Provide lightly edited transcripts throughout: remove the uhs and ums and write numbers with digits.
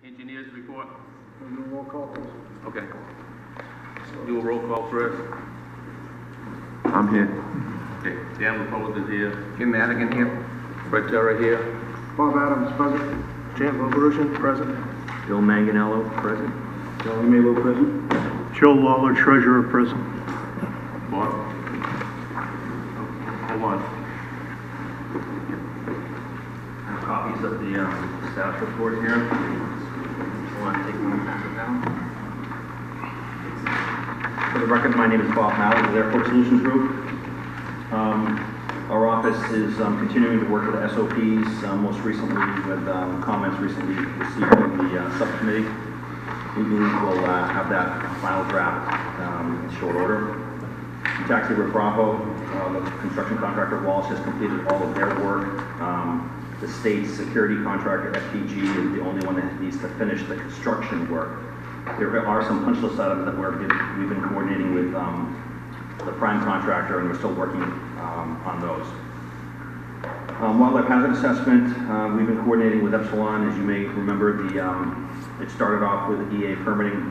Engineers report. We'll do a roll call, please. Okay. Do a roll call first. I'm here. Okay, Dan LaPose is here. Jim Madigan here. Brett Terra here. Bob Adams, present. Jan Bogarusian, present. Bill Manganello, present. Charlie Mabel, present. Joe Lawler, treasurer, present. Bob? Hold on. I have copies of the staff report here. Want to take one and pass it down? For the record, my name is Bob Malley with Airport Solutions Group. Our office is continuing to work with SOPs, most recently with comments recently received from the subcommittee. We believe we'll have that final draft in short order. In Taxi River Bravo, the construction contractor Walsh has completed all of their work. The state security contractor FPG is the only one that needs to finish the construction work. There are some punch list items that we've been coordinating with the prime contractor, and we're still working on those. Wildlife hazard assessment, we've been coordinating with Epsilon. As you may remember, it started off with EA permitting.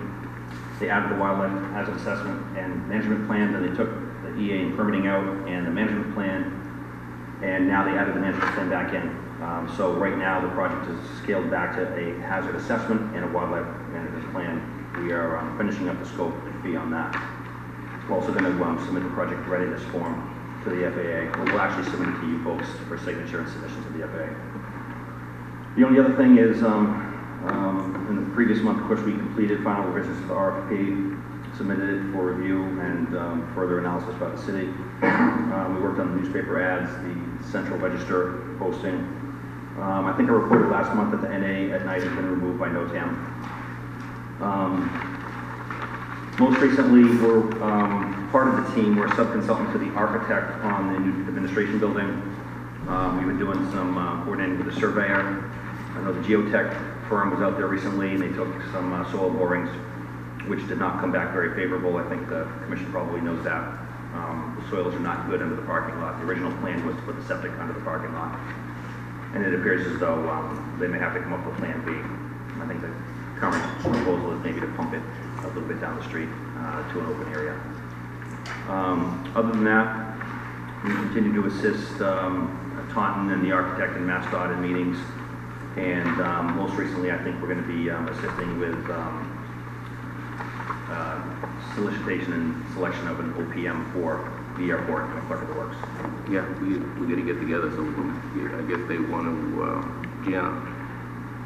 They added the wildlife hazard assessment and management plan, then they took the EA and permitting out and the management plan, and now they added the management plan back in. So right now the project is scaled back to a hazard assessment and a wildlife management plan. We are finishing up the scope and fee on that. We're also going to submit the project readiness form to the FAA. We'll actually submit it to you folks for signature and submission to the FAA. The only other thing is, in the previous month, of course, we completed final revisions to the RFP, submitted it for review and further analysis by the city. We worked on the newspaper ads, the Central Register posting. I think I reported last month that the NA at night has been removed by NOTAM. Most recently, we're part of the team. We're a sub-consultant to the architect on the new administration building. We've been doing some coordinating with the surveyor. I know the geotech firm was out there recently, and they took some soil borings, which did not come back very favorable. I think the commission probably knows that. The soils are not good under the parking lot. The original plan was to put the septic under the parking lot. And it appears as though they may have to come up with plan B. I think the current proposal is maybe to pump it a little bit down the street to an open area. Other than that, we continue to assist Taunton and the architect and MassDOT in meetings. And most recently, I think we're going to be assisting with solicitation and selection of an OPM for the airport and the clerk of the works. Yeah, we got to get together, so I guess they want to, Gianna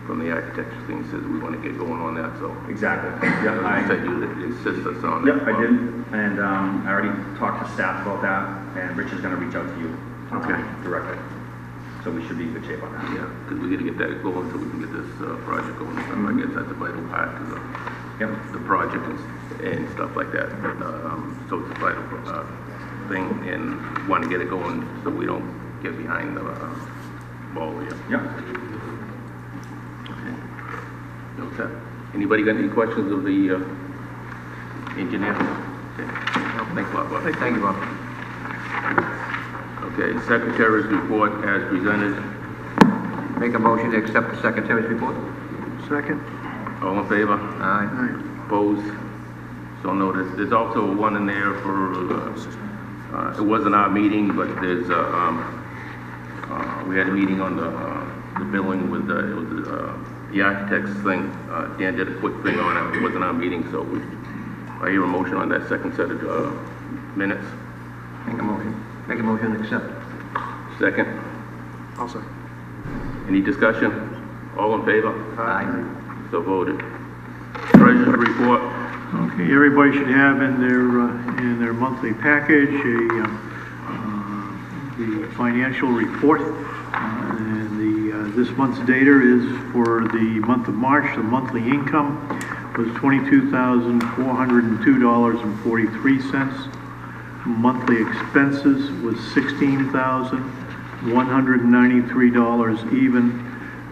from the architecture thing says we want to get going on that, so. Exactly. Yeah, I said you assist us on it. Yep, I did, and I already talked to staff about that, and Rich is going to reach out to you directly. So we should be in good shape on that. Yeah, because we got to get that going so we can get this project going. I guess that's a vital part of the project and stuff like that. So it's a vital thing, and want to get it going so we don't get behind the ball here. Yep. Okay. Anybody got any questions of the engineer? Okay. Thanks a lot, Bob. Thank you, Bob. Okay, secretary's report as presented. Make a motion to accept the secretary's report. Second. All in favor? Aye. Aye. Opposed? So noted. There's also one in there for, it wasn't our meeting, but there's, we had a meeting on the billing with, it was the architect's thing. Dan did a quick thing on it. It wasn't our meeting, so I hear a motion on that second set of minutes. Make a motion. Make a motion to accept. Second. I'll say. Any discussion? All in favor? Aye. So voted. Treasurer's report. Okay, everybody should have in their monthly package the financial report. And this month's data is for the month of March. The monthly income was $22,402.43. Monthly expenses was $16,193 even,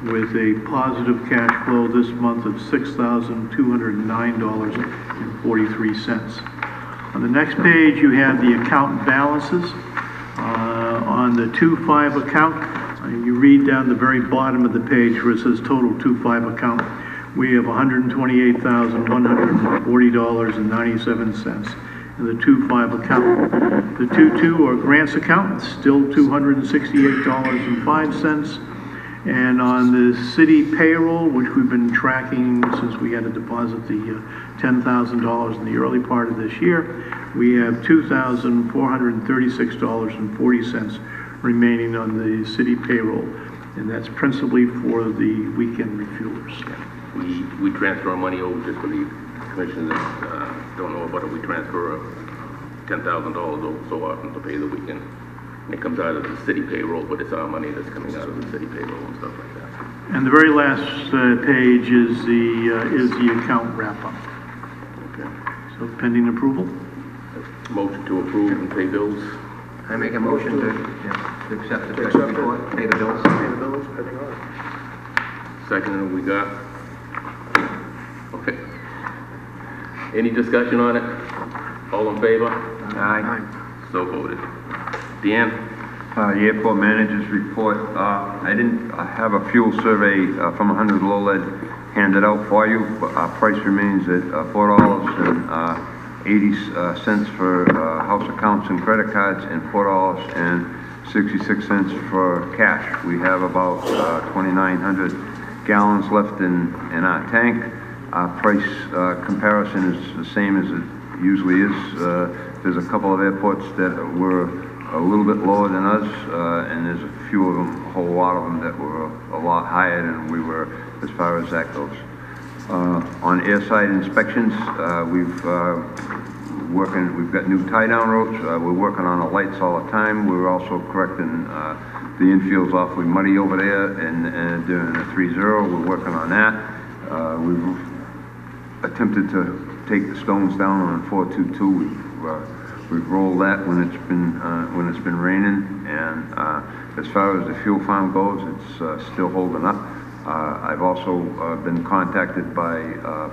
with a positive cash flow this month of $6,209.43. On the next page, you have the account balances. On the 2-5 account, you read down the very bottom of the page where it says total 2-5 account. we have $128,140.97 in the 2.5 account. The 2.2 or grants account, still $268.05. And on the city payroll, which we've been tracking since we had to deposit the $10,000 in the early part of this year, we have $2,436.40 remaining on the city payroll. And that's principally for the weekend refuelers. We transfer money over just for the commission that don't know about it. We transfer $10,000 over so often to pay the weekend. And it comes out of the city payroll, but it's our money that's coming out of the city payroll and stuff like that. And the very last page is the account wrap-up. Okay. So pending approval. Motion to approve and pay bills. I make a motion to accept the To special accept it. report, pay the bills. Pay the bills, pending audit. Second, we got. Okay. Any discussion on it? All in favor? Aye. So voted. Dan? The airport manager's report, I didn't have a fuel survey from 100 low-lead handed out for you, but our price remains at $4.80 for house accounts and credit cards, and $4.66 for cash. We have about 2,900 gallons left in our tank. Our price comparison is the same as it usually is. There's a couple of airports that were a little bit lower than us, and there's a few of them, a whole lot of them that were a lot higher than we were as far as that goes. On airside inspections, we've got new tie-down ropes. We're working on the lights all the time. We're also correcting the infield's awfully muddy over there, and during the 3-0, we're working on that. We've attempted to take the stones down on 422. We've rolled that when it's been raining, and as far as the fuel farm goes, it's still holding up. I've also been contacted by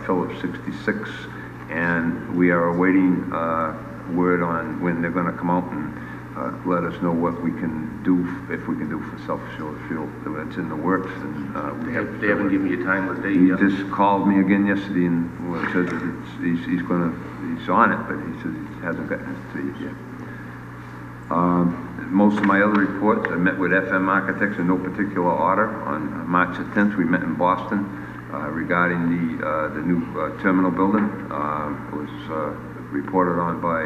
Phillips 66, and we are awaiting word on when they're going to come out and let us know what we can do, if we can do for self-assured fuel. It's in the works, and They haven't given you a time or date he yet? just called me again yesterday and said that he's on it, but he said he hasn't gotten it to you yet. Most of my other reports, I met with FM Architects in no particular order. On March the 10th, we met in Boston regarding the new terminal building. It was reported on by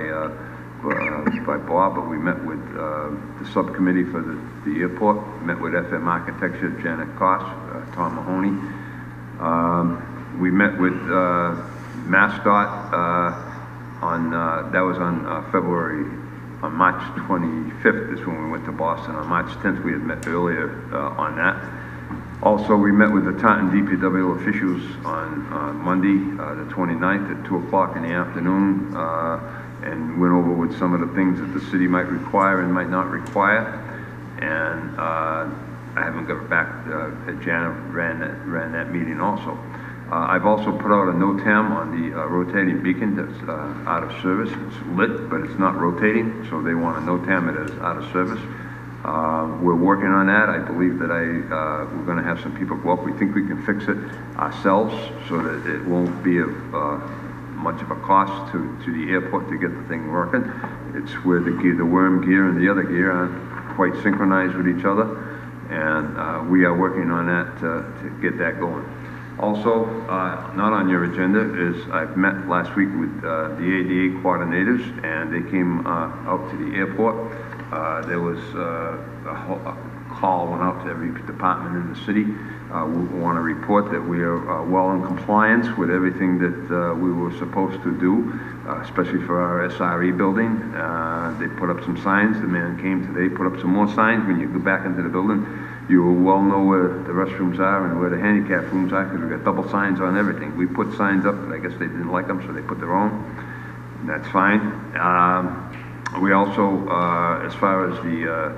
Bob, but we met with the subcommittee for the airport, met with FM Architecture, Janet Koss, Tom Mahoney. We met with MassDOT that was on March 25th is when we went to Boston. On March 10th, we had met earlier on that. Also, we met with the Taunton DPW officials on Monday, the 29th at 2 o'clock in the afternoon, and went over with some of the things that the city might require and might not require. And I haven't got back. Janet ran that meeting also. I've also put out a NOTAM on the rotating beacon that's out of service. It's lit, but it's not rotating, so they want to NOTAM it as out of service. We're working on that. I believe that we're going to have some people go up. We think we can fix it ourselves so that it won't be of much of a cost to the airport to get the thing working. It's where the worm gear and the other gear aren't quite synchronized with each other, and we are working on that to get that going. Also, not on your agenda is I've met last week with the ADA coordinators, and they came out to the airport. There was a call went out to every department in the city. We want to report that we are well in compliance with everything that we were supposed to do, especially for our SRE building. They put up some signs. The man came today, put up some more signs. When you go back into the building, you will well know where the restrooms are and where the handicap rooms are, because we've got double signs on everything. We put signs up, but I guess they didn't like them, so they put their own. And that's fine. We also, as far as the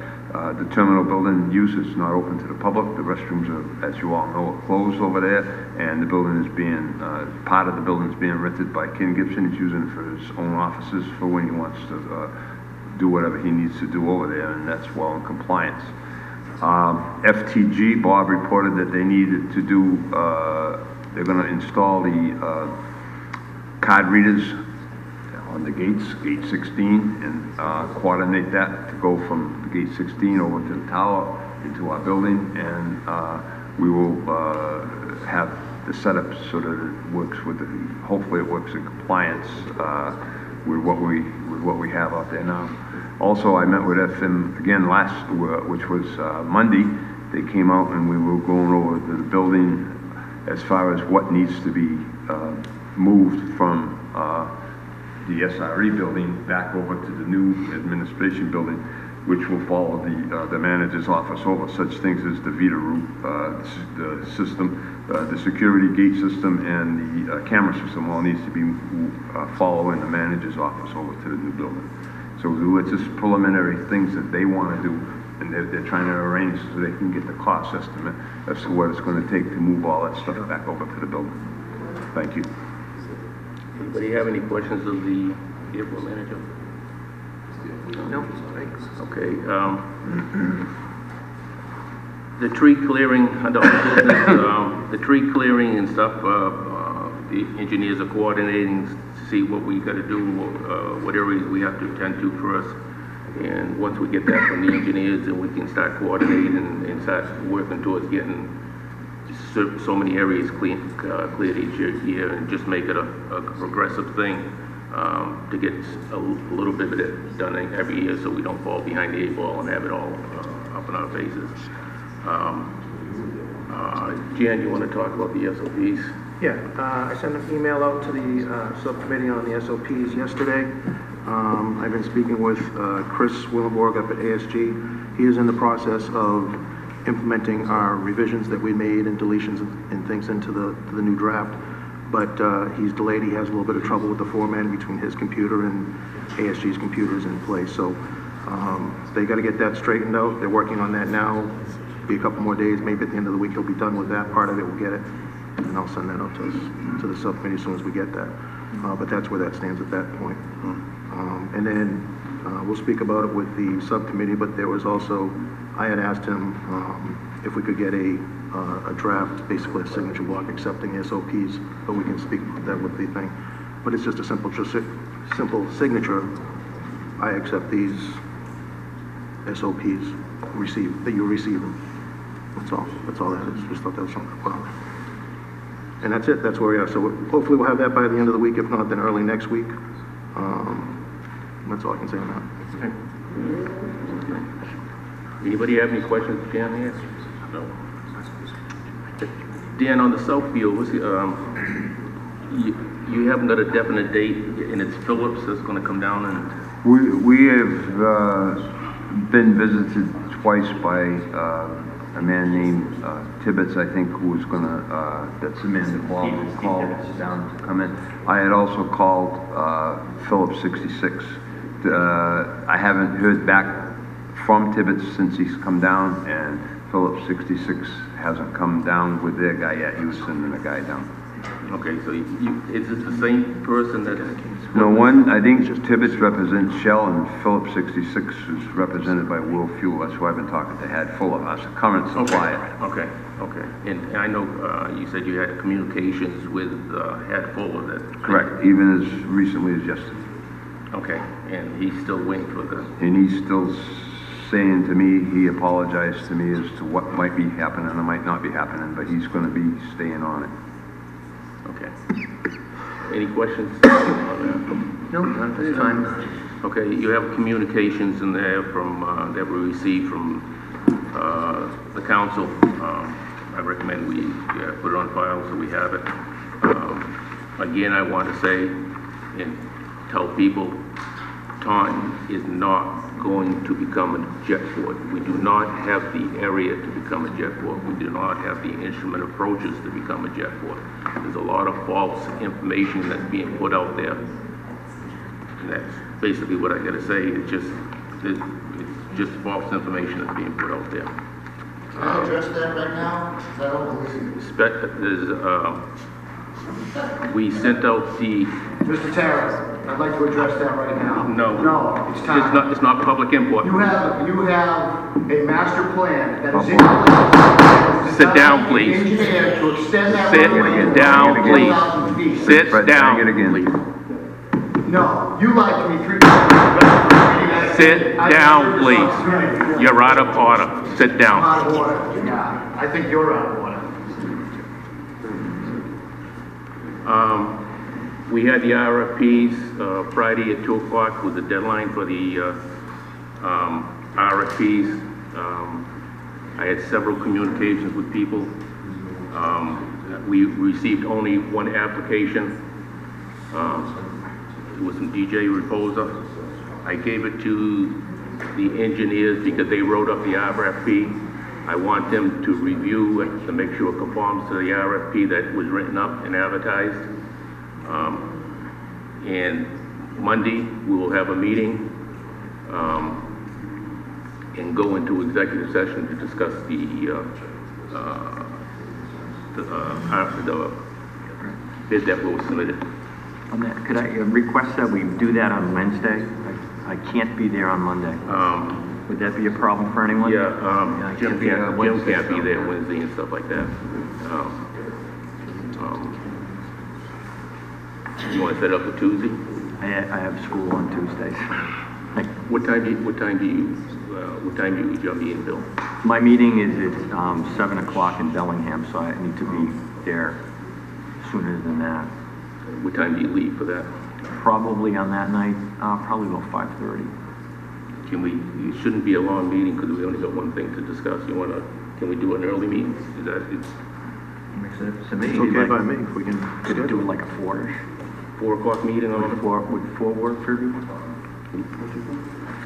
terminal building use is not open to the public. The restrooms are, as you all know, are closed over there, and the building is being, part of the building is being rented by Ken Gibson. He's using it for his own offices for when he wants to do whatever he needs to do over there, and that's well in compliance. FTG, Bob reported that they needed to do they're gonna install the card readers on the gates, gate 16, and coordinate that to go from gate 16 over to the tower into our building, and we will have the setup so that it works with, hopefully it works in compliance with what we have out there now. Also, I met with FM again which was Monday. They came out and we were going over to the building as far as what needs to be moved from the SRE building back over to the new administration building, which will follow the manager's office over. Such things as the Vita route, the system, the security gate system, and the camera system all needs to be following the manager's office over to the new building. So it's just preliminary things that they want to do, and they're trying to arrange so they can get the cost estimate as to what it's going to take to move all that stuff back over to the building. Thank you. Anybody have any questions of the airport manager? No, thanks. Okay, the tree clearing, under old business, the tree clearing and stuff, the engineers are coordinating to see what we gotta do, what areas we have to attend to first. And once we get that from the engineers, then we can start coordinating and start working towards getting so many areas cleared each year, and just make it a progressive thing, to get a little bit of it done every year, so we don't fall behind the 8 ball and have it all up in our faces. Jan, you want to talk about the SOPs? Yeah, I sent an email out to the subcommittee on the SOPs yesterday. I've been speaking with Chris Willenborg up at ASG. He is in the process of implementing our revisions that we made and deletions and things into the new draft. But he's delayed. He has a little bit of trouble with the formatting between his computer and ASG's computers in place. So they got to get that straightened out. They're working on that now. Be a couple more days. Maybe at the end of the week he'll be done with that part of it. We'll get it, and I'll send that out to the subcommittee as soon as we get that. But that's where that stands at that point. And then we'll speak about it with the subcommittee. But there was also, I had asked him if we could get a draft, basically a signature block accepting SOPs, but we can speak about that with the thing. But it's just a simple signature. I accept these SOPs, that you receive them. That's all that is. Just thought that was something to put on there. And that's it. That's where we are. So hopefully we'll have that by the end of the week. If not, then early next week. That's all I can say on that. Anybody have any questions for Jan here? No. Dan, on the Southfield, you haven't got a definite date, and it's Phillips that's going to come down and... We have been visited twice by a man named Tibbetts, I think, who was going to, that's the man that called down to come in. I had also called Phillips 66. I haven't heard back from Tibbetts since he's come down, and Phillips 66 hasn't come down with their guy yet. He was sending a guy down. Okay, so is it the same person that... No, I think Tibbetts represents Shell, and Phillips 66 is represented by World Fuel. That's why I've been talking to Had Fuller, as a current supplier. Okay. And I know you said you had communications with Had Fuller that... Correct, even as recently as yesterday. Okay, and he's still waiting for the... And he's still saying to me, he apologized to me as to what might be happening or might not be happening, but he's going to be staying on it. Okay. Any questions? No, not at this time. Okay, you have communications in there from, that we received from the council. I recommend we put it on file so we have it. Again, I want to say and tell people, Taunton is not going to become a jet port. We do not have the area to become a jet port. We do not have the instrument approaches to become a jet port. There's a lot of false information that's being put out there. And that's basically what I got to say. It's just false information that's being put out there. Can I address that right now? I don't believe We sent out the... Mr. Terrence, I'd like to address that right now. No. No, it's time. It's not public input. You have a master plan that is in place Sit down, please. Engineer to extend that Sit runway down, to please. 4,000 feet. Sit Fred, down, bang it again. please. No, you lied to me 3 times. Sit down, please. You're out of order. Sit down. Out of order, yeah. I think you're out of order. We had the RFPs, Friday at 2 o'clock was the deadline for the, RFPs. I had several communications with people. We received only one application. It was from DJ Reposa. I gave it to the engineers because they wrote up the RFP. I want them to review it to make sure it conforms to the RFP that was written up and advertised. And Monday, we will have a meeting and go into executive session to discuss the bid that was submitted. On that, could I request that we do that on Wednesday? I can't be there on Monday. Would that be a problem for anyone? Yeah, Jim can't be there Wednesday and stuff like that. You want to set up for Tuesday? I have school on Tuesdays. What time do you is your meeting, Bill? My meeting is at 7 o'clock in Bellingham, so I need to be there sooner than that. What time do you leave for that? Probably on that night, probably about 5:30. It shouldn't be a long meeting because we only got one thing to discuss. Can we do an early meeting? Is that, Makes sense to me. It's okay by me if we can Could schedule do it it. like a 4-ish. 4 o'clock meeting on the Would 4 work for everyone?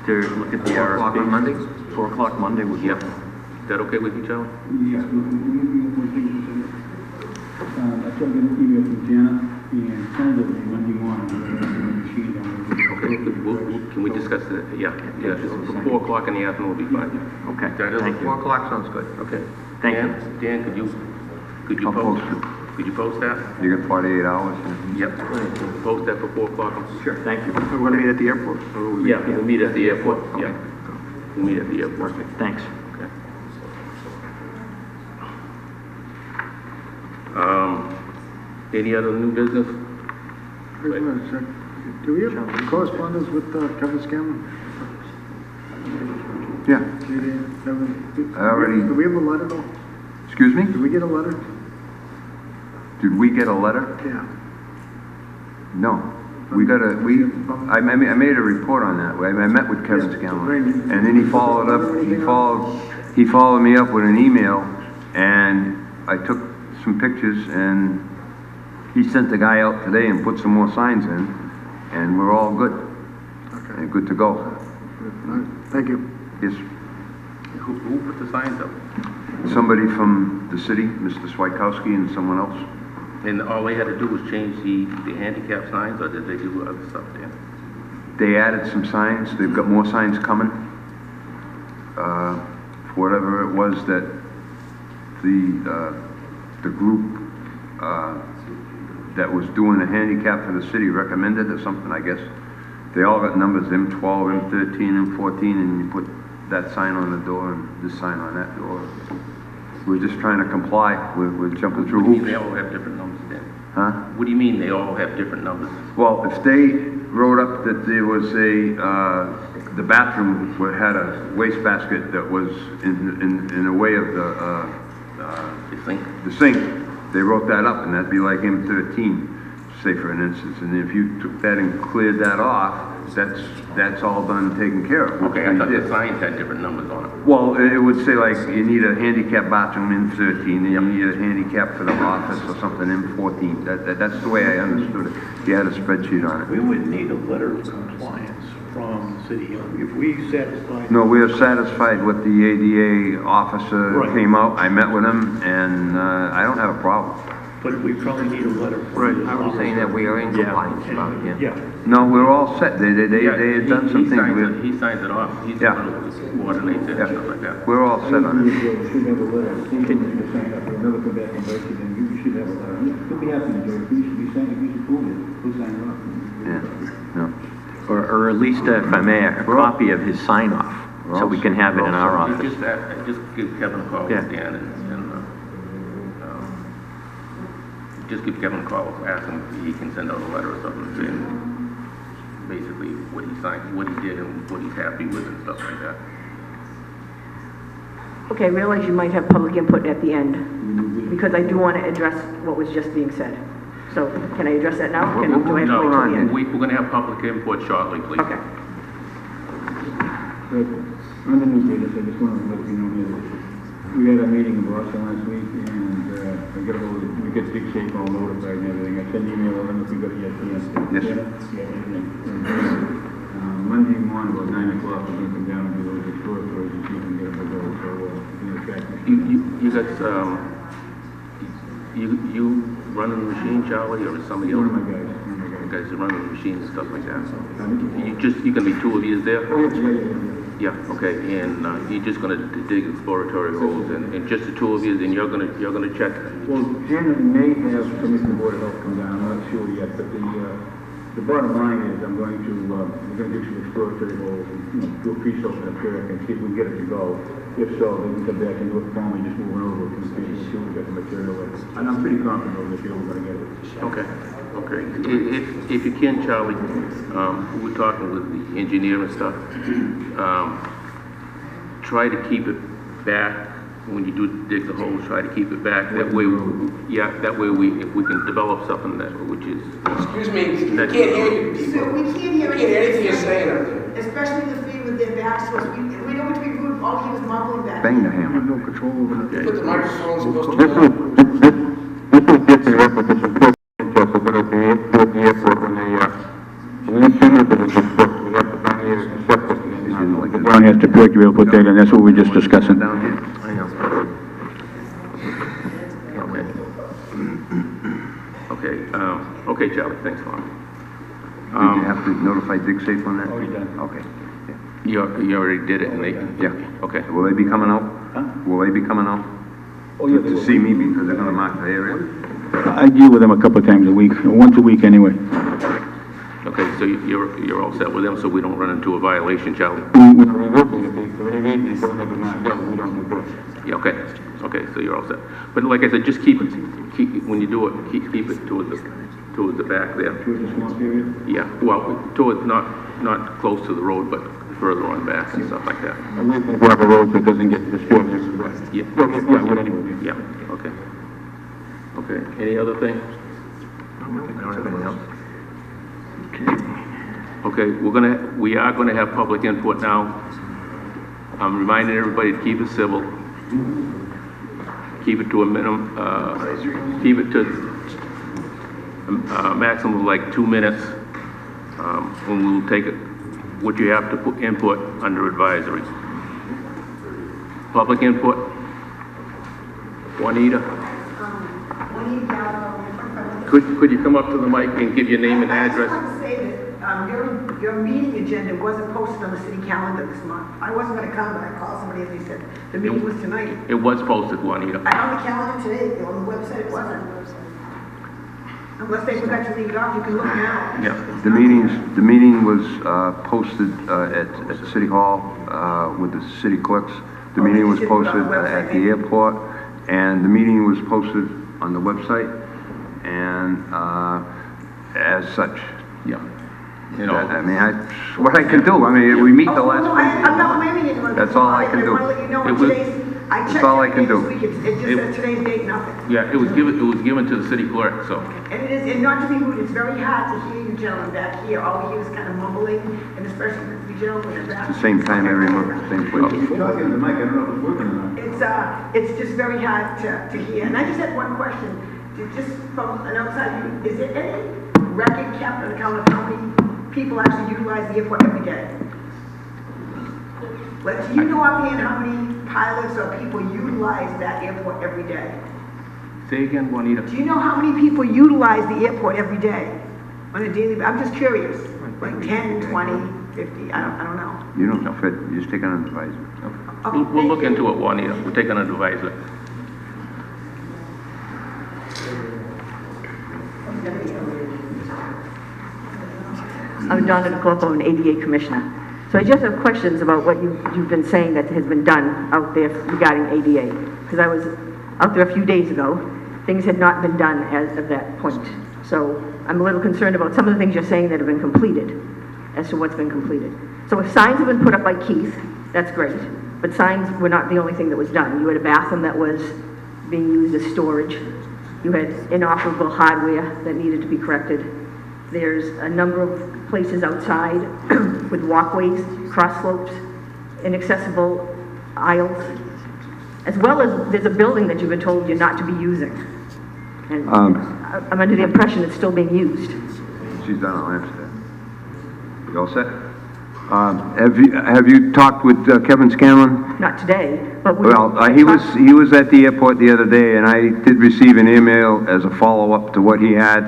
To look at the 4 o'clock on RFP? Monday? 4 o'clock Monday would Yep. work. Is that okay with you, Charlie? Yeah, one thing to say. I tried to get an email from Janet and tentatively Monday morning, we're going to change on it. Okay, can we discuss that? Yeah, 4 o'clock in the afternoon will be fine. Okay, That is- thank 4 you. o'clock sounds good. Okay. Thank you. Dan, could you I'll post? post it. Could you post that? You got 48 hours? Yep. Post that for 4 o'clock. Sure, thank you. We're going to meet at the airport? or will we- Yeah, we'll meet at the airport. Yeah. We'll meet at the airport. Thanks. Okay. Any other new business? Wait a minute, sir. Do we have correspondence with Kevin Scanlon? Yeah. I already- Do we have a letter though? Excuse me? Did we get a letter? Did we get a letter? Yeah. No. I made a report on that. I met with Kevin Yeah, Scanlon. great. And then he followed up, he followed me up with an email, and I took some pictures, and he sent the guy out today and put some more signs in, and we're all good. Okay. And good to go. All right. Thank you. Yes, Who put the signs up? somebody from the city, Mr. Swikowski, and someone else. And all they had to do was change the handicap signs, or did they do other stuff there? They added some signs, they've got more signs coming. For whatever it was that the group, that was doing the handicap for the city recommended or something, I guess. They all got numbers, M12, M13, M14, and you put that sign on the door and this sign on that door. We're just trying to comply, we're jumping through What do you mean hoops. they all have different numbers then? Huh? What do you mean they all have different numbers? Well, if they wrote up that there was the bathroom had a wastebasket that was in the way of You think? the sink, they wrote that up, and that'd be like M13, say for an instance. And if you took that and cleared that off, that's all done, taken care of. which Okay, I we thought the did. signs had different numbers on them. Well, it would say like, you need a handicap bathroom in 13, and you need a handicap for the office or something in 14. That's the way I understood it. He had a spreadsheet on We it. would need a letter of compliance from the city. If we satisfy. No, we are satisfied with the ADA officer Right. came out, I met with him, and I don't have a problem. But we probably need a letter from. Right, the I was Saying that we are in compliance about it, yeah. Yeah. No, we're all set. They Yeah, had done he some things. signs it- He signs it off. He's the Yeah. one who coordinates it and stuff like that. We're all set on it. You should have a letter. Steve should sign up, or another come back and break it, and you should have a letter. He'll be happy to do it. If you should be saying, if you should prove it, he'll sign it up. Yeah, no. Or at least, if I may, a copy of his sign-off, so we can have it in our office. Just give Kevin a call, Yeah. Dan, and just give Kevin a call, ask him if he can send out a letter or something saying basically what he signed, what he did and what he's happy with and stuff like that. Okay, I realize you might have public input at the end, because I do want to address what was just being said. So, can I address that now? Do I have to wait till the No, end? we're going to have public input shortly, please. Okay. But on the new business, I just wanted to let you know here that we had a meeting in Boston last week, and we got Big Safe all notified and everything. I sent an email, I don't know if you got it yet, Yes, sir. Monday morning, about 9 o'clock, we're gonna come down and do those exploratories and see if we can get them to go, so, track machine. You got, you running the machine, Charlie, or is somebody else? One of my guys. You guys are running the machine and stuff like that. You gonna be two of you there? Oh, yeah. Yeah, okay, and you're just gonna dig exploratory holes, and just the two of you, and you're gonna check? Well, Janet may have somebody from the Board of Health come down, I'm not sure yet, but the bottom line is I'm going to, we're gonna do some exploratory holes and, do a pre-soak in a period and see if we can get it to go. If so, then we can come back and do it for me, just moving over to the field, see if we got the material in. And I'm pretty confident over the field we're gonna get it. Okay, okay. If you can, Charlie, we're talking with the engineer and stuff, try to keep it back when you do dig the holes, try to keep it back. That way, if we can develop something that, which is. Excuse me, we can't hear you. So we can't hear We can't hear anything you're saying up there. especially the three with their backs to us. We know what to be rude, all he was mumbling back. Bang the hammer. No control over that. Put the microphones close to the The ground has to correct, you'll put that in, that's what we're just discussing. Down here. I know. Okay, Charlie, thanks, Lon. Did you have to notify Dig Safe on that? Already done. Okay. You already did it, and they. Yeah. Okay. Will they be coming out? Will they be coming out Oh, yeah, to see me because they're gonna mark the area? I deal with them a couple of times a week, once a week anyway. Okay, so you're all set with them, so we don't run into a violation, Charlie? Yeah, okay, so you're all set. But like I said, just keep when you do it, keep it towards the back there. Towards the swamp area? Yeah, well, towards, not close to the road, but further on back and stuff like that. I live in gravel road, so it doesn't get disturbed. Yeah. But anyway. Yeah, okay. Okay, any other thing? Anything else? Okay, we are gonna have public input now. I'm reminding everybody to keep it civil. Keep it to a minimum, keep it to a maximum of like 2 minutes. And we'll take it, what you have to put input under advisory. Public input. Juanita, could you come up to the mic and give your name and address? I just want to say that your meeting agenda wasn't posted on the city calendar this month. I wasn't going to come, but I called somebody and they said the meeting was tonight. It was posted, Juanita. On the calendar today, on the website, it wasn't. Unless they forgot to leave it off, you can look now. Yeah. The meeting was posted at City Hall with the city clerks. The meeting was posted at the airport, and the meeting was posted on the website, and as such. Yeah. You I know, mean, what I can do, I mean, we meet the last No, Wednesday. I'm not blaming anyone. That's all I can do. I want to let you know It what was- today's, I checked all I can everything do. this week, it just says today's date, nothing. yeah, it was given to the city clerk, so. And it is, and not to be rude, it's very hard to hear you gentlemen back here, all we hear is kind of mumbling, and especially the gentlemen in the back. It's the same time every month, same place. You're talking to the mic, I don't know if it's working or not. It's just very hard to hear. And I just had one question, just from an outside view, is there any record kept on account of how many people actually utilize the airport every day? Like, do you know offhand how many pilots or people utilize that airport every day? Say again, Juanita. Do you know how many people utilize the airport every day on a daily, I'm just curious, like 10, 20, 50, I don't know. You don't know, Fred, you just take on an advisor. Okay, We'll look thank you. into it, Juanita. We'll take on an advisor. I'm Donna DeCloppo, an ADA commissioner. So I just have questions about what you've been saying that has been done out there regarding ADA. Because I was out there a few days ago, things had not been done as of that point. So I'm a little concerned about some of the things you're saying that have been completed, as to what's been completed. So if signs have been put up by Keith, that's great, but signs were not the only thing that was done. You had a bathroom that was being used as storage. You had inoperable hardware that needed to be corrected. There's a number of places outside with walkways, cross slopes, inaccessible aisles, as well as there's a building that you've been told you're not to be using. And I'm under the impression it's still being used. She's done on Lampstead. You all set? Have you talked with Kevin Scanlon? Not today, but Well, he was at the airport the other day, and I did receive an email as a follow-up to what he had,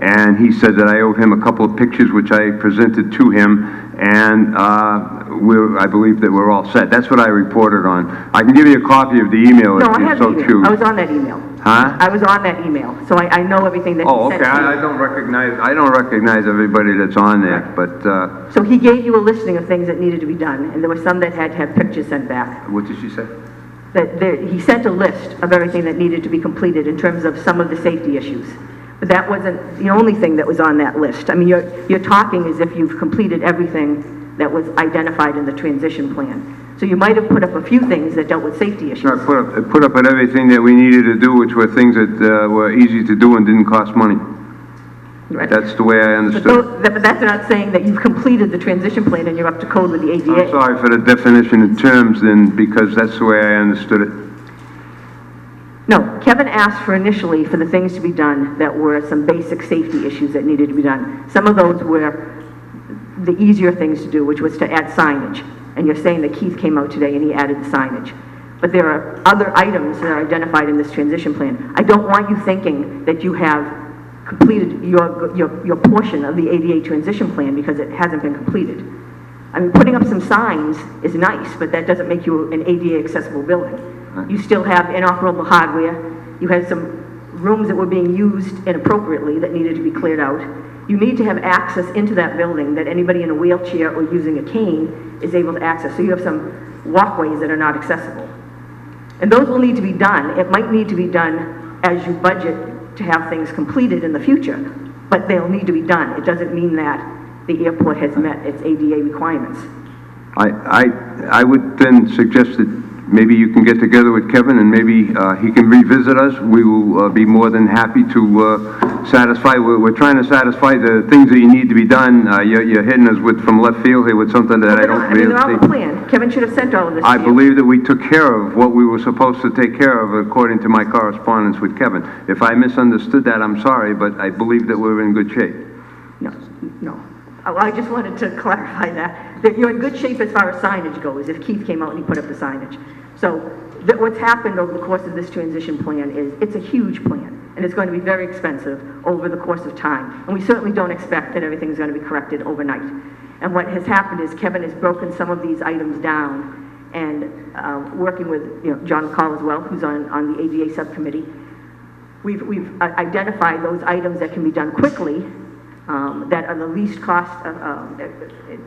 and he said that I owed him a couple of pictures, which I presented to him, and I believe that we're all set. That's what I reported on. I can give you a copy of the email No, if I you have so the email. choose. I was on that email. Huh? I was on that email, so I know everything that Oh, he okay. sent to you. I don't recognize everybody that's on there, but So he gave you a listing of things that needed to be done, and there were some that had to have pictures sent back. what did she say? He sent a list of everything that needed to be completed in terms of some of the safety issues. But that wasn't the only thing that was on that list. I mean, you're talking as if you've completed everything that was identified in the transition plan. So you might have put up a few things that dealt with safety issues. I put up at everything that we needed to do, which were things that were easy to do and didn't cost money. Right. That's the way I understood it. But that's not saying that you've completed the transition plan and you're up to code with the ADA. I'm sorry for the definition in terms then, because that's the way I understood it. No, Kevin asked for initially for the things to be done that were some basic safety issues that needed to be done. Some of those were the easier things to do, which was to add signage. And you're saying that Keith came out today and he added the signage. But there are other items that are identified in this transition plan. I don't want you thinking that you have completed your portion of the ADA transition plan because it hasn't been completed. I mean, putting up some signs is nice, but that doesn't make you an ADA accessible building. You still have inoperable hardware. You had some rooms that were being used inappropriately that needed to be cleared out. You need to have access into that building that anybody in a wheelchair or using a cane is able to access. So you have some walkways that are not accessible. And those will need to be done. It might need to be done as you budget to have things completed in the future, but they'll need to be done. It doesn't mean that the airport has met its ADA requirements. I would then suggest that maybe you can get together with Kevin and maybe he can revisit us. We will be more than happy to satisfy. We're trying to satisfy the things that you need to be done. You're hitting us from left field here with something that I don't really they're on the see. plan. Kevin should have sent all of this I to you. believe that we took care of what we were supposed to take care of according to my correspondence with Kevin. If I misunderstood that, I'm sorry, but I believe that we're in good shape. No. I just wanted to clarify that you're in good shape as far as signage goes, if Keith came out and he put up the signage. So what's happened over the course of this transition plan is it's a huge plan, and it's going to be very expensive over the course of time. And we certainly don't expect that everything's going to be corrected overnight. And what has happened is Kevin has broken some of these items down, and working with John McCall as well, who's on the ADA subcommittee, we've identified those items that can be done quickly, that are the least cost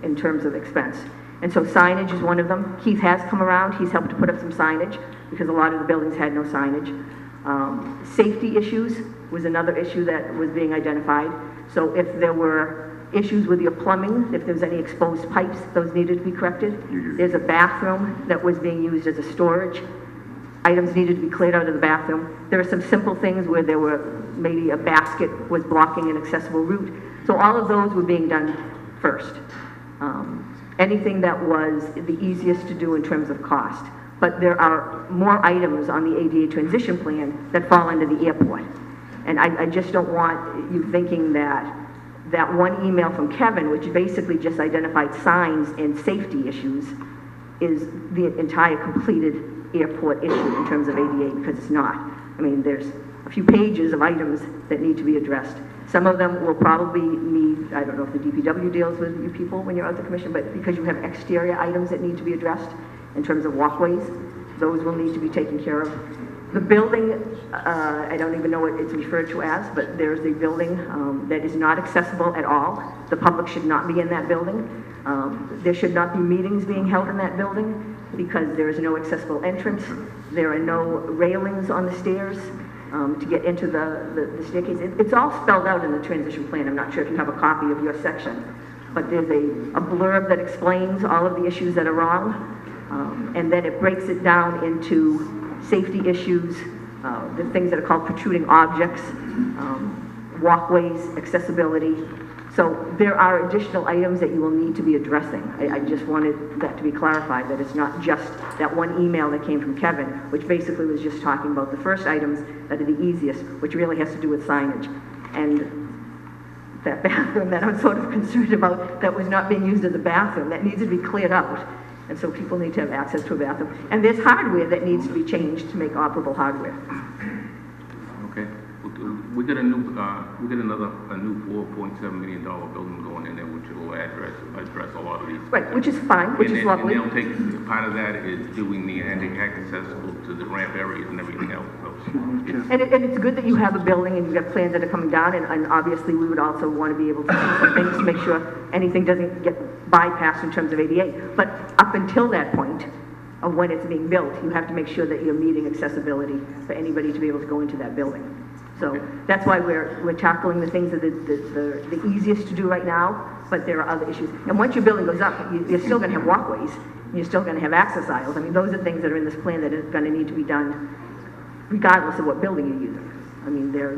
in terms of expense. And so signage is one of them. Keith has come around. He's helped to put up some signage because a lot of the buildings had no signage. Safety issues was another issue that was being identified. So if there were issues with your plumbing, if there's any exposed pipes, those needed to be corrected. There's a bathroom that was being used as a storage. Items needed to be cleared out of the bathroom. There are some simple things where there were maybe a basket was blocking an accessible route. So all of those were being done first. Anything that was the easiest to do in terms of cost. But there are more items on the ADA transition plan that fall under the airport. And I just don't want you thinking that that one email from Kevin, which basically just identified signs and safety issues, is the entire completed airport issue in terms of ADA, because it's not. I mean, there's a few pages of items that need to be addressed. Some of them will probably need, I don't know if the DPW deals with you people when you're out the commission, but because you have exterior items that need to be addressed in terms of walkways, those will need to be taken care of. The building, I don't even know what it's referred to as, but there's a building that is not accessible at all. The public should not be in that building. There should not be meetings being held in that building because there is no accessible entrance. There are no railings on the stairs. to get into the staircase. It's all spelled out in the transition plan. I'm not sure if you have a copy of your section, but there's a blurb that explains all of the issues that are wrong, and then it breaks it down into safety issues, the things that are called protruding objects, walkways, accessibility. So there are additional items that you will need to be addressing. I just wanted that to be clarified, that it's not just that one email that came from Kevin, which basically was just talking about the first items that are the easiest, which really has to do with signage. And that bathroom that I'm sort of concerned about, that was not being used as a bathroom, that needs to be cleared out. And so people need to have access to a bathroom. And there's hardware that needs to be changed to make operable hardware. Okay. We got a new $4.7 million building going in there, which will address a lot of these. Right, which is fine, which is lovely. And they'll take, part of that is doing the handicap accessible to the ramp areas and everything else. So and it's good that you have a building and you've got plans that are coming down, and obviously we would also want to be able to see some things to make sure anything doesn't get bypassed in terms of ADA. But up until that point of when it's being built, you have to make sure that you're meeting accessibility for anybody to be able to go into that building. So that's why we're tackling the things that are the easiest to do right now, but there are other issues. And once your building goes up, you're still going to have walkways, and you're still going to have access aisles. I mean, those are things that are in this plan that are going to need to be done regardless of what building you're using. I mean, they're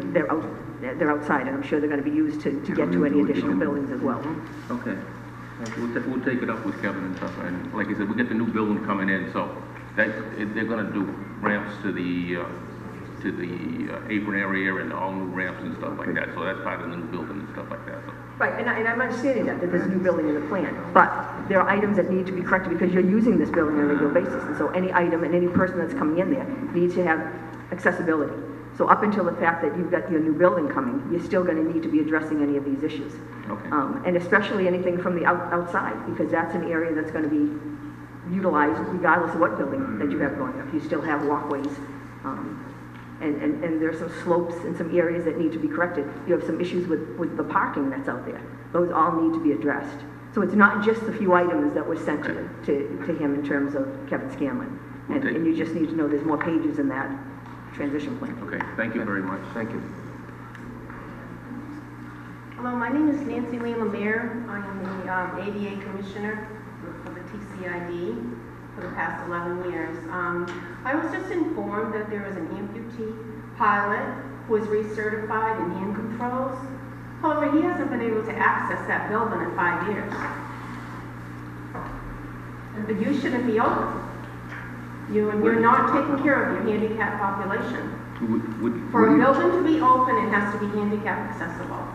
outside, and I'm sure they're going to be used to get to any additional buildings as well. okay. We'll take it up with Kevin and stuff. And like I said, we got the new building coming in, so they're going to do ramps to the apron area and all new ramps and stuff like that. So that's part of the new building and stuff like that. So. Right, and I'm understanding that there's a new building in the plan, but there are items that need to be corrected because you're using this building on a regular basis, and so any item and any person that's coming in there needs to have accessibility. So up until the fact that you've got your new building coming, you're still going to need to be addressing any of these issues. Okay. And especially anything from the outside, because that's an area that's going to be utilized regardless of what building that you have going up. You still have walkways, and there's some slopes in some areas that need to be corrected. You have some issues with the parking that's out there. Those all need to be addressed. So it's not just the few items that were sent to him in terms of Kevin Scanlon. And you just need to know there's more pages in that transition plan. Okay, thank you very much. Thank you. Hello, my name is Nancy Lee Lemire. I am the ADA Commissioner for the TCID for the past 11 years. I was just informed that there is an amputee pilot who is recertified in hand controls. However, he hasn't been able to access that building in 5 years. The use shouldn't be open. You're not taking care of your handicapped population. For a building to be open, it has to be handicap accessible.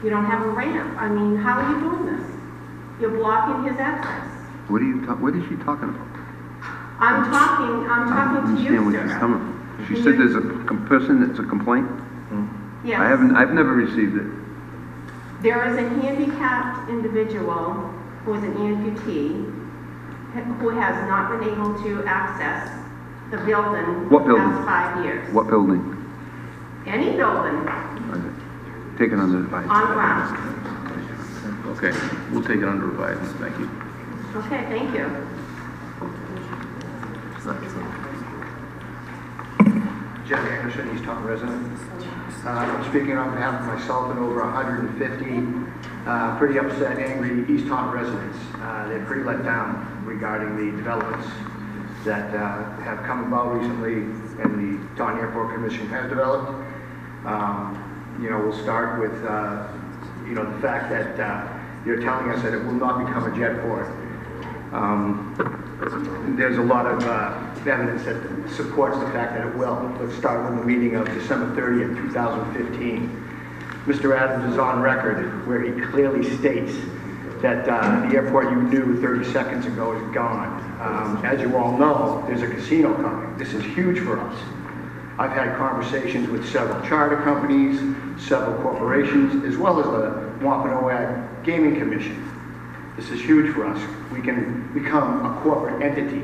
You don't have a ramp. I mean, how are you doing this? You're blocking his access. What is she talking about? I'm talking to you, Where she's sir. coming from. She said there's a person that's a complaint? Yes. I've never received it. There is a handicapped individual who is an amputee who has not been able to access the building What for the building? past 5 years. What building? Any building Okay. Taken under advice. on ground. Okay, we'll take it under advisement. Thank you. Okay, thank you. Jeff Anderson, East Taunton resident. I'm speaking on behalf of myself and over 150 pretty upset, angry East Taunton residents. They're pretty let down regarding the developments that have come about recently and the Taunton Airport Commission has developed. We'll start with, the fact that you're telling us that it will not become a jet port. There's a lot of evidence that supports the fact that it will. Let's start with the meeting of December 30th, 2015. Mr. Adams is on record where he clearly states that the airport you knew 30 seconds ago is gone. As you all know, there's a casino coming. This is huge for us. I've had conversations with several charter companies, several corporations, as well as the Wampanoag Gaming Commission. This is huge for us. We can become a corporate entity.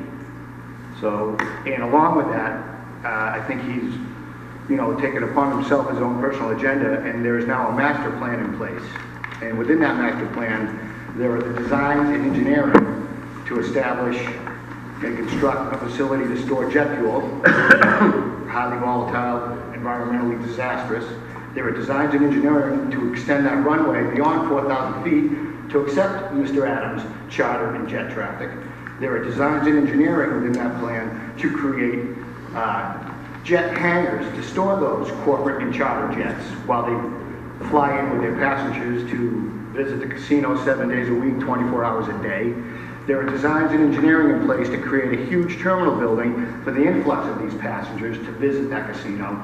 So, and along with that, I think he's, taken upon himself his own personal agenda, and there is now a master plan in place. And within that master plan, there are the designs and engineering to establish and construct a facility to store jet fuel, highly volatile environmentally disastrous. There are designs and engineering to extend that runway beyond 4,000 feet to accept Mr. Adams' charter and jet traffic. There are designs and engineering within that plan to create jet hangars to store those corporate and charter jets while they fly in with their passengers to visit the casino 7 days a week, 24 hours a day. There are designs and engineering in place to create a huge terminal building for the influx of these passengers to visit that casino.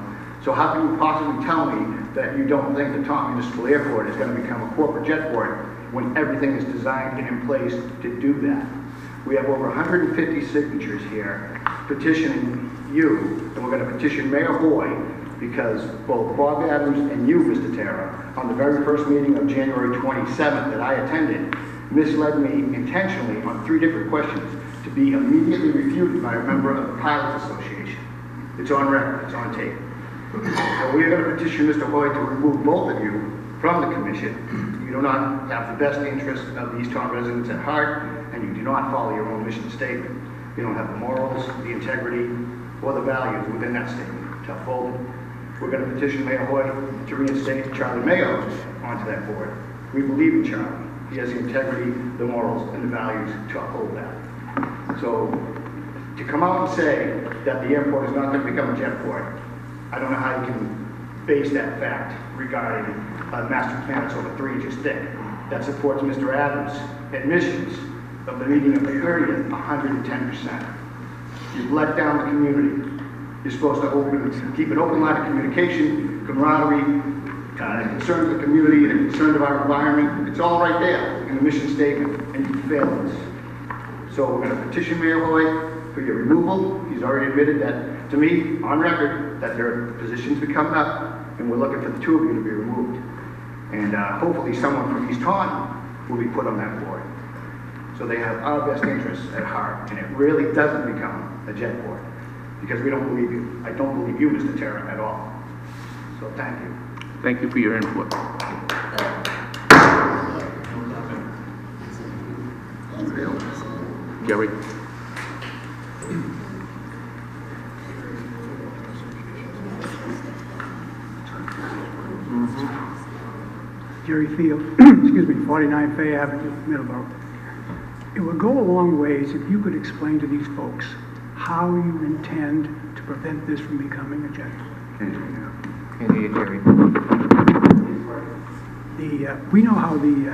So how can you possibly tell me that you don't think the Taunton Municipal Airport is going to become a corporate jet port when everything is designed and in place to do that? We have over 150 signatures here petitioning you, and we're going to petition Mayor Hoy because both Bob Adams and you, Mr. Terra, on the very first meeting of January 27th that I attended, misled me intentionally on 3 different questions to be immediately refuted by a member of the Pilots Association. It's on record, it's on tape. So we are going to petition Mr. Hoy to remove both of you from the commission. You do not have the best interests of the East Taunton residents at heart, and you do not follow your own mission statement. You don't have the morals, the integrity, or the values within that statement to uphold it. We're going to petition Mayor Hoy to reinstate Charlie Mayo onto that board. We believe in Charlie. He has the integrity, the morals, and the values to uphold that. So to come out and say that the airport is not going to become a jet port, I don't know how you can base that fact regarding a master plan that's over 3 inches thick that supports Mr. Adams' admissions of the meeting of the 30th, 110%. You've let down the community. You're supposed to keep an open line of communication, camaraderie, concern of the community, and concern of our environment. It's all right there in the mission statement, and you failed us. So we're going to petition Mayor Hoy for your removal. He's already admitted that, to me, on record, that there are positions becoming up, and we're looking for the 2 of you to be removed. And hopefully someone from East Taunton will be put on that board. So they have our best interests at heart, and it really doesn't become a jet port, because we don't believe you. I don't believe you, Mr. Terra, at all. So thank you. Thank you for your input. Gary? Jerry Field, excuse me, 49 Fay Avenue, Middleborough. It would go a long ways if you could explain to these folks how you intend to prevent this from becoming a jet port. Can't hear you, Jerry. We know how the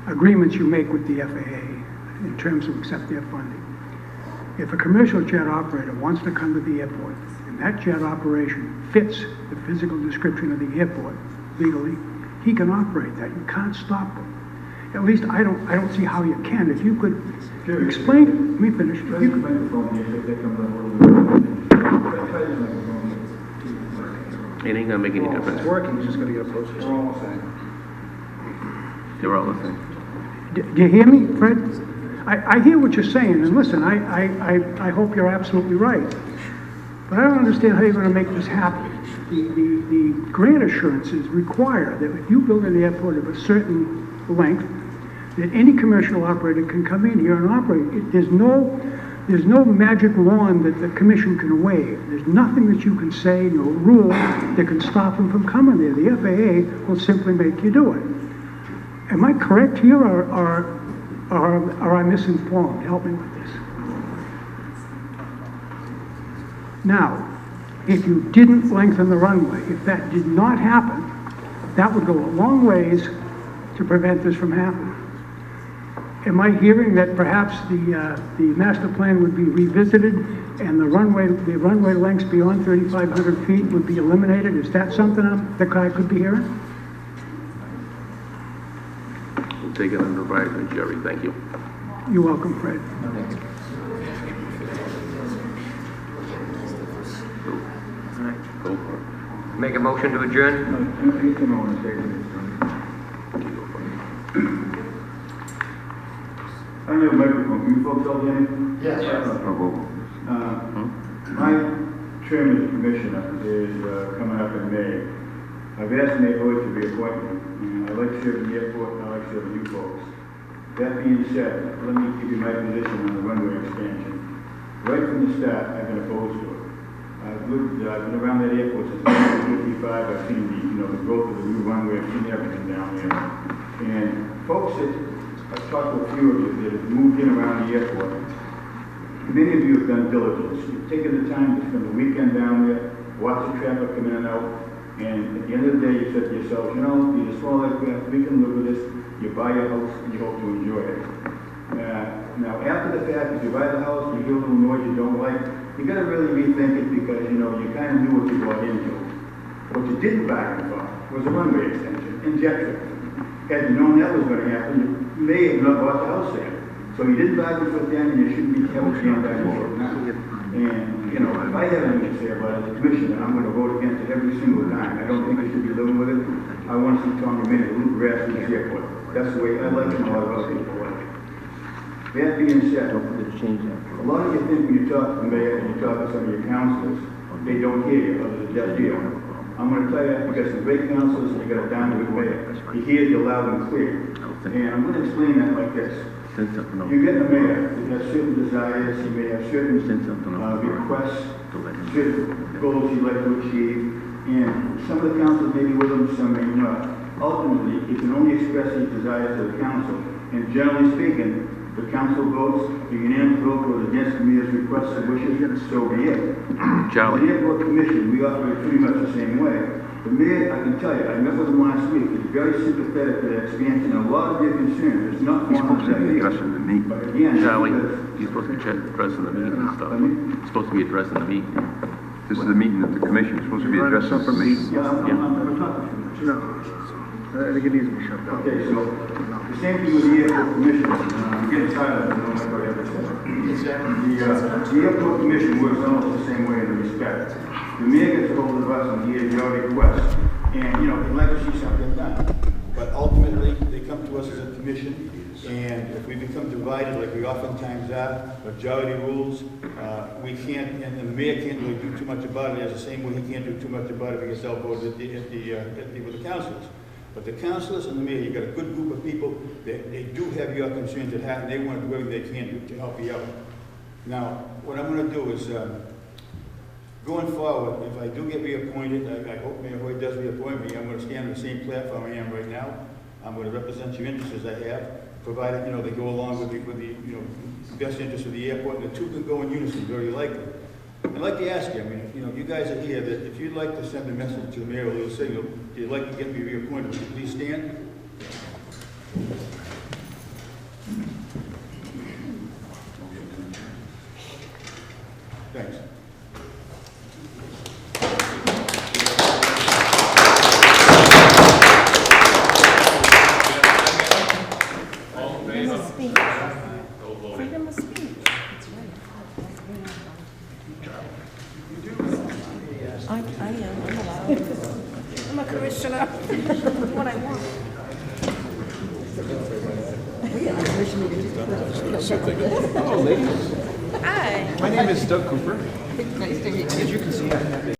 agreements you make with the FAA in terms of accept their funding. If a commercial jet operator wants to come to the airport and that jet operation fits the physical description of the airport legally, he can operate that. You can't stop them. At least I don't see how you can. If you could explain, let me finish. If you It ain't gonna make any difference. It's working, he's just gonna get a process. They're all the same. Do you hear me, Fred? I hear what you're saying, and listen, I hope you're absolutely right. But I don't understand how you're going to make this happen. The grant assurances require that if you build an airport of a certain length, that any commercial operator can come in here and operate. There's no magic wand that the commission can wave. There's nothing that you can say, no rule that can stop them from coming there. The FAA will simply make you do it. Am I correct here, or are I misinformed? Help me with this. Now, if you didn't lengthen the runway, if that did not happen, that would go a long ways to prevent this from happening. Am I hearing that perhaps the master plan would be revisited and the runway lengths beyond 3,500 feet would be eliminated? Is that something that I could be hearing? We'll take it under advisement, Jerry. Thank you. You're welcome, Fred. Go for it. Make a motion to adjourn? I have a microphone. Can you folks all hear me? Yes. My term as commissioner is coming up in May. I've asked Mayor Hoy to be appointed, and I'd like to serve the airport, and I'd like to serve you folks. That being said, let me give you my position on the runway expansion. Right from the start, I've been opposed to it. I've I've been around that airport since 1955. I've seen the growth of the new runway. I've seen everything down there. And folks I've talked to a few of you that have moved in around the airport. Many of you have done diligence. You've taken the time to spend the weekend down there, watch the traffic come in and out, and at the end of the day, you said to yourself, these are small aircraft, we can live with this. You buy your house and you hope to enjoy it. Now, after the fact, if you buy the house, you hear a little noise you don't like, you got to really rethink it because, you kind of knew what you bought into. What you didn't bargain for was a runway extension and jet traffic. Had you known that was going to happen, you may have not bought the house there. So you didn't bargain for it then, and you shouldn't be held against that for it now. And, if I have anything to say about it as a commissioner, I'm going to vote against it every single time. I don't think we should be living with it. I want to see Tommy Minute, Luke Grass, and the airport. That's the way I like it, and a lot of other people like it. That being said, a lot of you think when you talk to the mayor and you talk to some of your councilors, they don't hear you, other than Jeff Deal. I'm going to tell you, you got some great councilors and you got a down-to-earth mayor. He hears you loud and clear. And I'm going to explain that like this. You get a mayor that has certain desires, he may have certain requests, certain goals he'd like to achieve, and some of the councils may be with him, some may not. Ultimately, he can only express his desires to the council, and generally speaking, the council votes, the unanimous vote goes against the mayor's requests and wishes, so be it. Charlie. The airport commission, we operate pretty much the same way. The mayor, I can tell you, I met with him last week, he's very sympathetic to that expansion, a lot of their concerns, it's not one of them here. But again, Charlie, you're supposed to be addressing the meeting and stuff. You're supposed to be addressing the meeting. This is the meeting of the commission, it's supposed to be addressing information. Yeah, I'm talking to you. I think it needs to be shut down. Okay, so the same thing with the airport commission. I'm getting tired of it, I don't like what I have to say. The airport commission works almost the same way in the respect. The mayor gets a hold of us and he has your request. And, he'd like to see something done. But ultimately, they come to us as a commission, and if we become divided, like we oftentimes are, majority rules, we can't, and the mayor can't really do too much about it, as the same way he can't do too much about it because they'll vote with the councilors. But the councilors and the mayor, you've got a good group of people, they do have your concerns at heart, and they want to do everything they can to help you out. Now, what I'm going to do is, going forward, if I do get reappointed, I hope Mayor Hoy does reappoint me, I'm going to stand on the same platform I am right now. I'm going to represent your interests as I have, provided, they go along with the best interest of the airport, and the two can go in unison, very likely. I'd like to ask you, you guys are here, that if you'd like to send a message to the mayor, a little signal, if you'd like to get me reappointed, would you please stand? Thanks. Freedom of speech. I am, I'm allowed. I'm a commissioner. What I want. Oh, ladies. Hi. My name is Doug Cooper. Nice to meet you. As you can see, I have a